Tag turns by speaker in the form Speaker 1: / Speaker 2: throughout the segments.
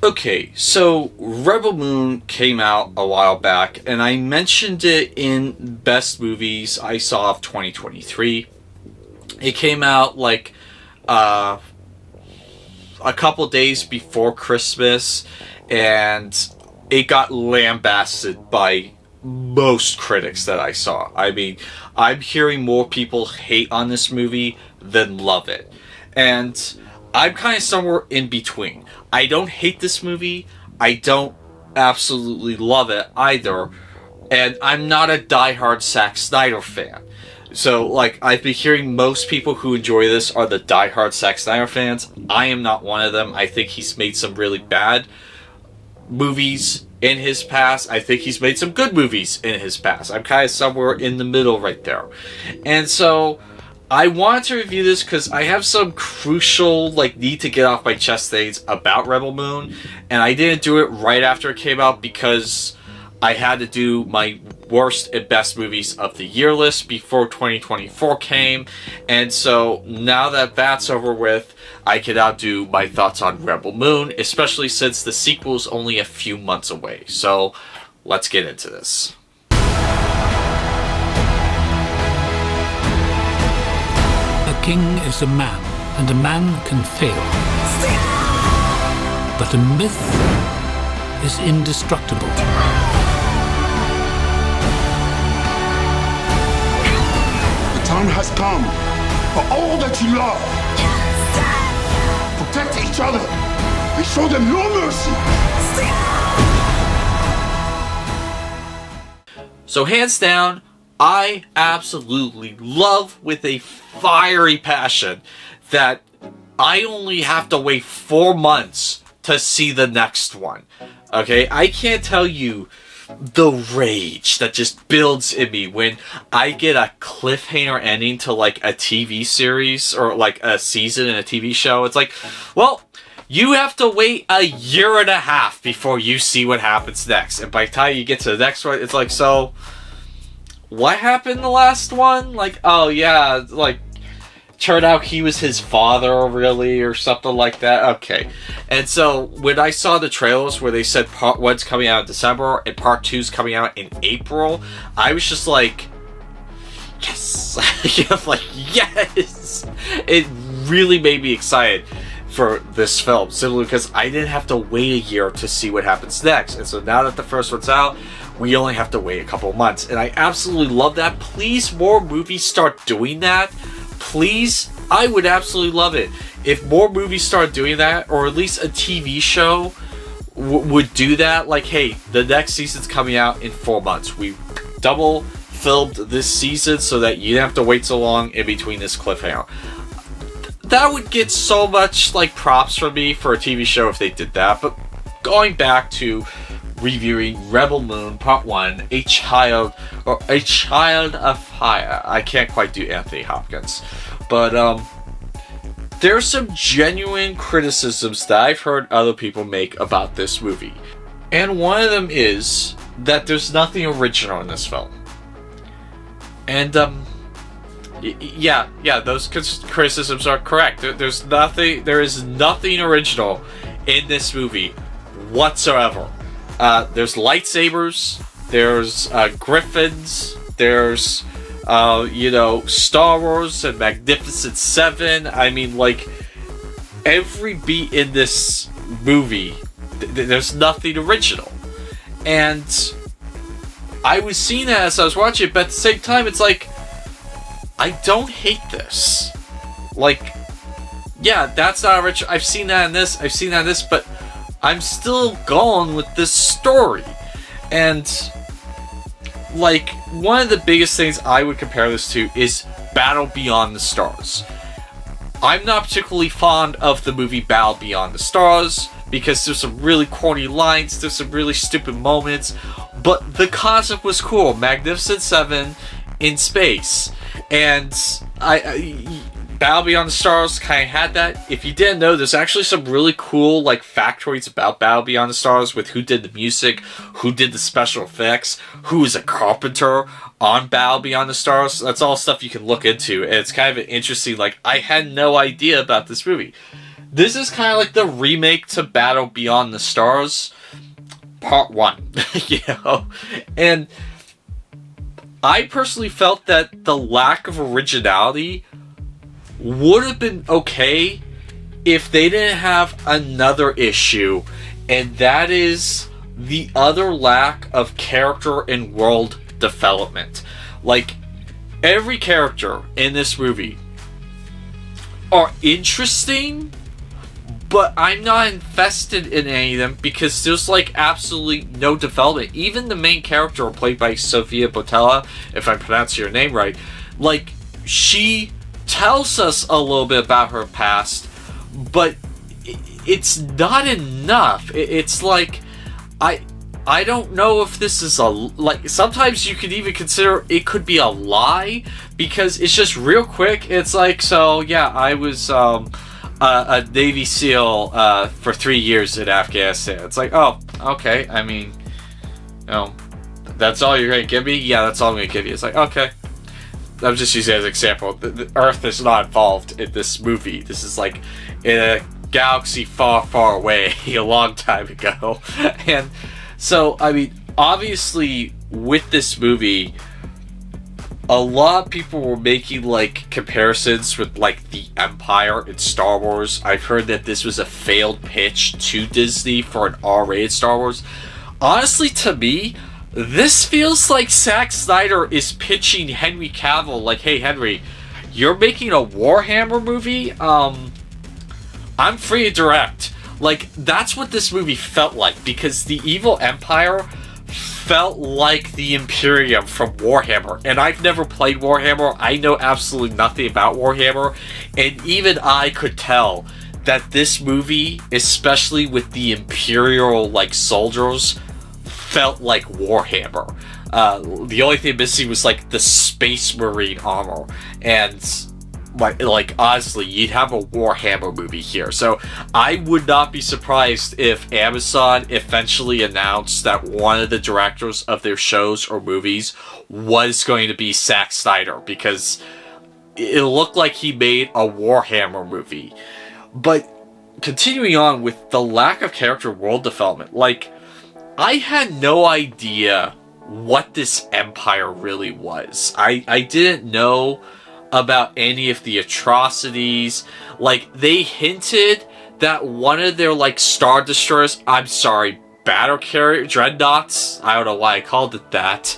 Speaker 1: Okay, so Rebel Moon came out a while back, and I mentioned it in Best Movies I Saw of 2023. It came out like uh, a couple days before Christmas, and it got lambasted by most critics that I saw. I mean, I'm hearing more people hate on this movie than love it. And I'm kind of somewhere in between. I don't hate this movie. I don't absolutely love it either. And I'm not a diehard Zack Snyder fan. So, like, I've been hearing most people who enjoy this are the diehard Zack Snyder fans. I am not one of them. I think he's made some really bad movies in his past. I think he's made some good movies in his past. I'm kind of somewhere in the middle right there. And so I wanted to review this because I have some crucial, need to get off my chest things about Rebel Moon, and I didn't do it right after it came out because I had to do my worst and best movies of the year list before 2024 came, and so now that that's over with, I can now do my thoughts on Rebel Moon, especially since the sequel is only a few months away. So let's get into this.
Speaker 2: A king is a man, and a man can fail. But a myth is indestructible.
Speaker 3: The time has come for all that you love. Protect each other and show them no mercy.
Speaker 1: So hands down, I absolutely love with a fiery passion that I only have to wait 4 months to see the next one. Okay, I can't tell you the rage that just builds in me when I get a cliffhanger ending to like a TV series or like a season in a TV show. It's like, well, you have to wait a year and a half before you see what happens next. And by the time you get to the next one, it's like, so what happened in the last one? Like, oh yeah, like turned out he was his father, really, or something like that. Okay. And so when I saw the trailers where they said part 1's coming out in December and part 2's coming out in April, I was just like, yes. I'm like, yes. It really made me excited for this film, simply because I didn't have to wait a year to see what happens next. And so now that the first one's out, we only have to wait a couple of months. And I absolutely love that. Please, more movies start doing that. Please, I would absolutely love it if more movies start doing that, or at least a TV show would do that. Like, hey, the next season's coming out in 4 months. We double filmed this season so that you don't have to wait so long in between this cliffhanger. That would get so much props from me for a TV show if they did that. But going back to reviewing Rebel Moon Part 1, A Child of Fire. I can't quite do Anthony Hopkins. But there's some genuine criticisms that I've heard other people make about this movie. And one of them is that there's nothing original in this film. And yeah, those criticisms are correct. There is nothing original in this movie whatsoever. There's lightsabers, there's griffins, there's Star Wars and Magnificent Seven. I mean, every beat in this movie, there's nothing original. And I was seeing that as I was watching it, but at the same time, it's like, I don't hate this. Yeah, that's not original. I've seen that in this, but I'm still going with this story. And one of the biggest things I would compare this to is Battle Beyond the Stars. I'm not particularly fond of the movie Battle Beyond the Stars because there's some really corny lines, there's some really stupid moments, but the concept was cool. Magnificent Seven in space. And Battle Beyond the Stars kind of had that. If you didn't know, there's actually some really cool factoids about Battle Beyond the Stars with who did the music, who did the special effects, who is a carpenter on Battle Beyond the Stars. That's all stuff you can look into, and it's kind of an interesting, I had no idea about this movie. this is kind of like the remake to Battle Beyond the Stars Part 1. You know? And I personally felt that the lack of originality would have been okay if they didn't have another issue, and that is the other lack of character and world development. Like, every character in this movie are interesting, but I'm not invested in any of them because there's like absolutely no development. Even the main character, played by Sofia Boutella, if I'm pronouncing your name right, like, she tells us a little bit about her past, but it's not enough. It's like, I don't know if this is a, like, sometimes you could even consider it could be a lie, because it's just real quick. It's like, so yeah, I was a Navy SEAL for 3 years in Afghanistan. It's like, oh, okay, I mean, you know, that's all you're gonna give me? Yeah, that's all I'm gonna give you. It's like, okay. I'm just using it as an example. The Earth is not involved in this movie. This is like in a galaxy far, far away, a long time ago. And so, I mean, obviously, with this movie, a lot of people were making, like, comparisons with, like, the Empire in Star Wars. I've heard that this was a failed pitch to Disney for an R-rated Star Wars. Honestly, to me, this feels like Zack Snyder is pitching Henry Cavill, like, hey, Henry, you're making a Warhammer movie? I'm free to direct. Like, that's what this movie felt like, because the evil Empire felt like the Imperium from Warhammer. And I've never played Warhammer. I know absolutely nothing about Warhammer. And even I could tell that this movie, especially with the Imperial, like, soldiers, felt like Warhammer. The only thing missing was, like, the Space Marine armor. And like honestly, you'd have a Warhammer movie here. So I would not be surprised if Amazon eventually announced that one of the directors of their shows or movies was going to be Zack Snyder, because it looked like he made a Warhammer movie. But continuing on with the lack of character world development, like, I had no idea what this empire really was. I didn't know about any of the atrocities. Like, they hinted that one of their, like, Star Destroyers, I'm sorry, battle carrier dreadnoughts, I don't know why I called it that,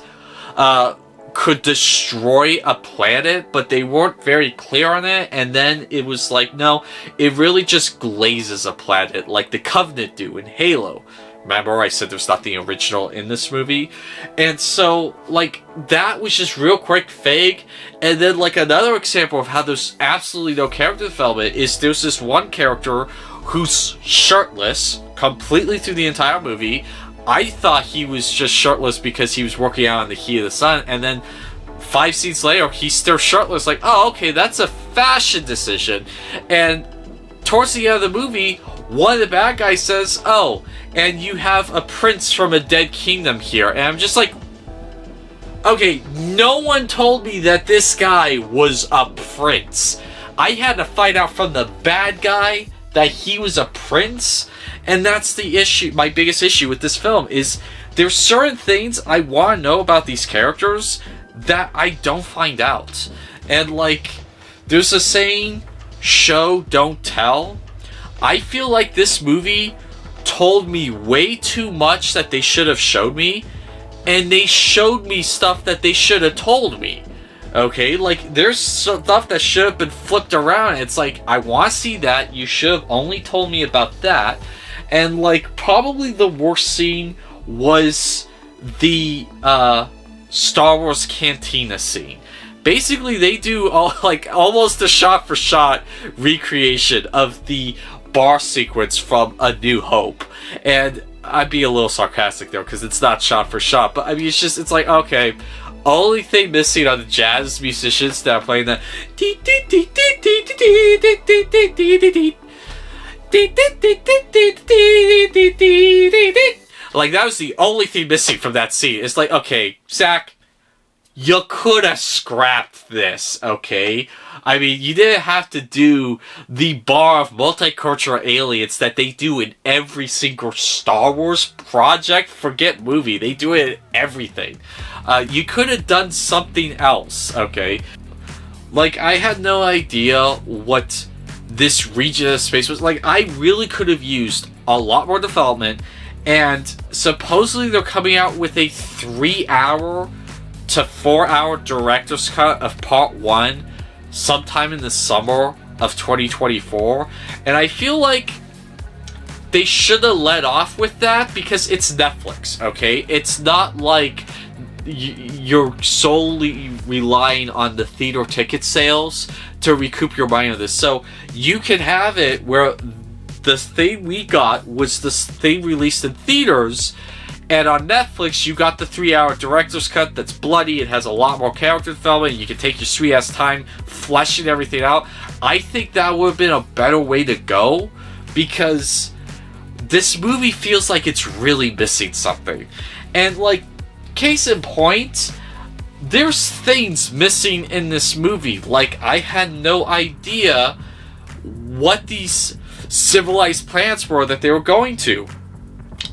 Speaker 1: could destroy a planet, but they weren't very clear on it. And then it was like, no, it really just glazes a planet, like the Covenant do in Halo. Remember, I said there's nothing original in this movie? And so, like, that was just real quick, vague. And then, like, another example of how there's absolutely no character development is there's this one character who's shirtless completely through the entire movie. I thought he was just shirtless because he was working out in the heat of the sun. And then 5 scenes later, he's still shirtless. Like, oh, okay, that's a fashion decision. And towards the end of the movie, one of the bad guys says, oh, and you have a prince from a dead kingdom here. And I'm just like, okay, no one told me that this guy was a prince. I had to find out from the bad guy that he was a prince. And that's the issue. My biggest issue with this film is there's certain things I want to know about these characters that I don't find out. And, like, there's a saying, show, don't tell. I feel like this movie told me way too much that they should have showed me, and they showed me stuff that they should have told me. Okay, like, there's stuff that should have been flipped around. It's like, I want to see that. You should have only told me about that. And, like, probably the worst scene was the Star Wars Cantina scene. Basically, they do almost a shot-for-shot recreation of the bar sequence from A New Hope. And I'd be a little sarcastic there because it's not shot for shot, but I mean, it's like, okay, only thing missing on the jazz musicians that are playing that, like, that was the only thing missing from that scene. It's like, okay, Zach, you could have scrapped this, okay? I mean, you didn't have to do the bar of multicultural aliens that they do in every single Star Wars project. Forget movie, they do it in everything. You could have done something else, okay? Like, I had no idea what this region of space was. Like, I really could have used a lot more development, and supposedly they're coming out with a 3-hour to 4-hour director's cut of part 1 sometime in the summer of 2024, and I feel like they should have let off with that because it's Netflix, okay? It's not like you're solely relying on the theater ticket sales to recoup your money on this. So you can have it where the thing we got was this thing released in theaters, and on Netflix, you got the 3-hour director's cut that's bloody. It has a lot more character development. You can take your sweet-ass time fleshing everything out. I think that would have been a better way to go, because this movie feels like it's really missing something. And, like, case in point, there's things missing in this movie. Like, I had no idea what these civilized planets were that they were going to.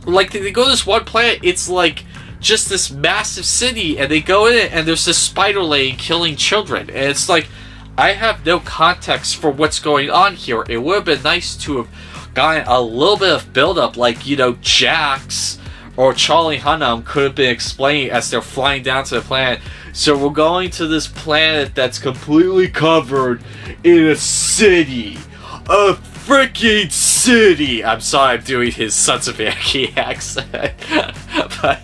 Speaker 1: Like, they go to this one planet, it's like just this massive city, and they go in it, and there's this spider lady killing children. And it's like, I have no context for what's going on here. It would have been nice to have gotten a little bit of build-up, like, you know, Jax or Charlie Hunnam could have been explaining as they're flying down to the planet. So we're going to this planet that's completely covered in a city. A freaking city! I'm sorry, I'm doing his Sons of Anarchy accent. But,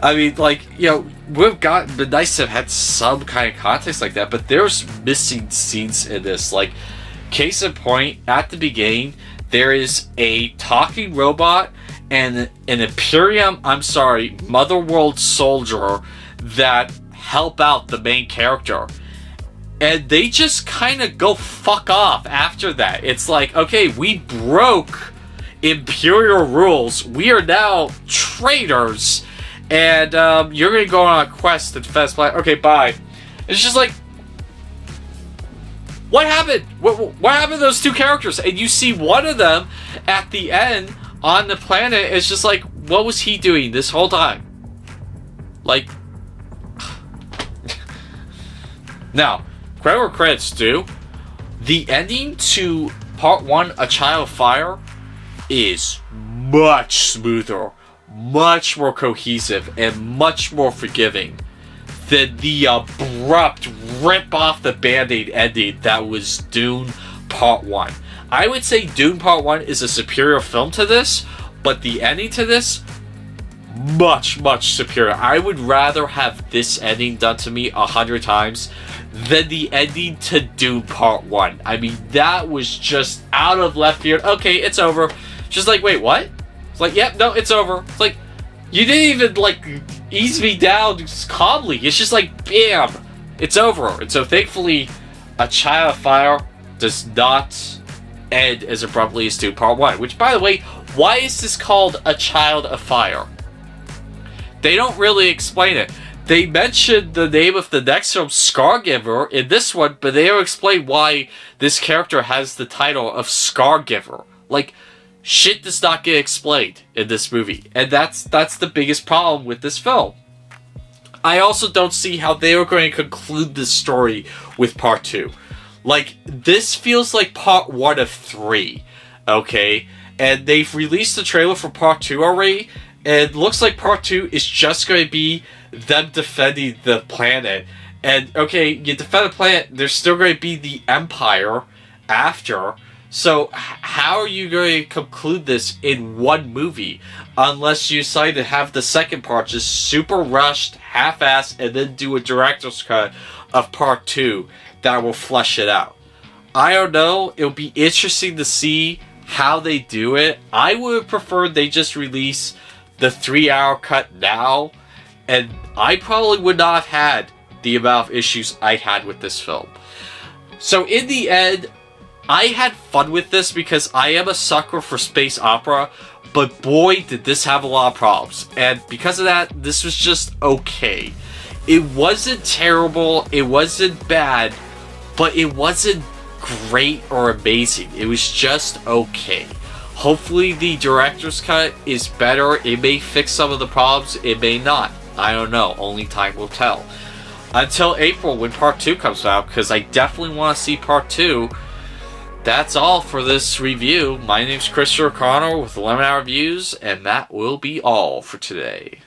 Speaker 1: I mean, like, you know, would have been nice to have had some kind of context like that, but there's missing scenes in this. Like, case in point, at the beginning, there is a talking robot and an Motherworld soldier that help out the main character. And they just kind of go fuck off after that. It's like, okay, we broke Imperial rules. We are now traitors. And you're going to go on a quest to defend planet. Okay, bye. It's just like, what happened? What happened to those two characters? And you see one of them at the end on the planet. It's just like, what was he doing this whole time? Like, now, credit where credit's due. The ending to Part 1, A Child of Fire, is much smoother, much more cohesive, and much more forgiving than the abrupt rip off the band-aid ending that was Dune Part 1. I would say Dune Part 1 is a superior film to this, but the ending to this, much, much superior. I would rather have this ending done to me 100 times than the ending to Dune Part 1. I mean, that was just out of left field. Okay, it's over. Just like, wait, what? It's like, yep, no, it's over. It's like, you didn't even, like, ease me down calmly. It's just like, bam, it's over. And so, thankfully, A Child of Fire does not end as abruptly as Dune Part 1. Which, by the way, why is this called A Child of Fire? They don't really explain it. They mentioned the name of the next film, Scargiver, in this one, but they don't explain why this character has the title of Scargiver. Like, shit does not get explained in this movie, and that's the biggest problem with this film. I also don't see how they are going to conclude this story with Part 2. Like, this feels like Part 1 of 3, okay? And they've released the trailer for Part 2 already, and it looks like Part 2 is just going to be them defending the planet. And, okay, you defend the planet, there's still going to be the Empire after. So, how are you going to conclude this in one movie? Unless you decide to have the second part just super rushed, half-assed, and then do a director's cut of Part 2 that will flesh it out. I don't know. It'll be interesting to see how they do it. I would have preferred they just release the 3-hour cut now, and I probably would not have had the amount of issues I had with this film. So in the end, I had fun with this because I am a sucker for space opera, but boy did this have a lot of problems. And because of that, this was just okay. It wasn't terrible, it wasn't bad, but it wasn't great or amazing. It was just okay. Hopefully the director's cut is better. It may fix some of the problems, it may not. I don't know, only time will tell. Until April when part 2 comes out, because I definitely want to see part 2. That's all for this review. My name's Christopher Connor with 11 Hour Reviews, and that will be all for today.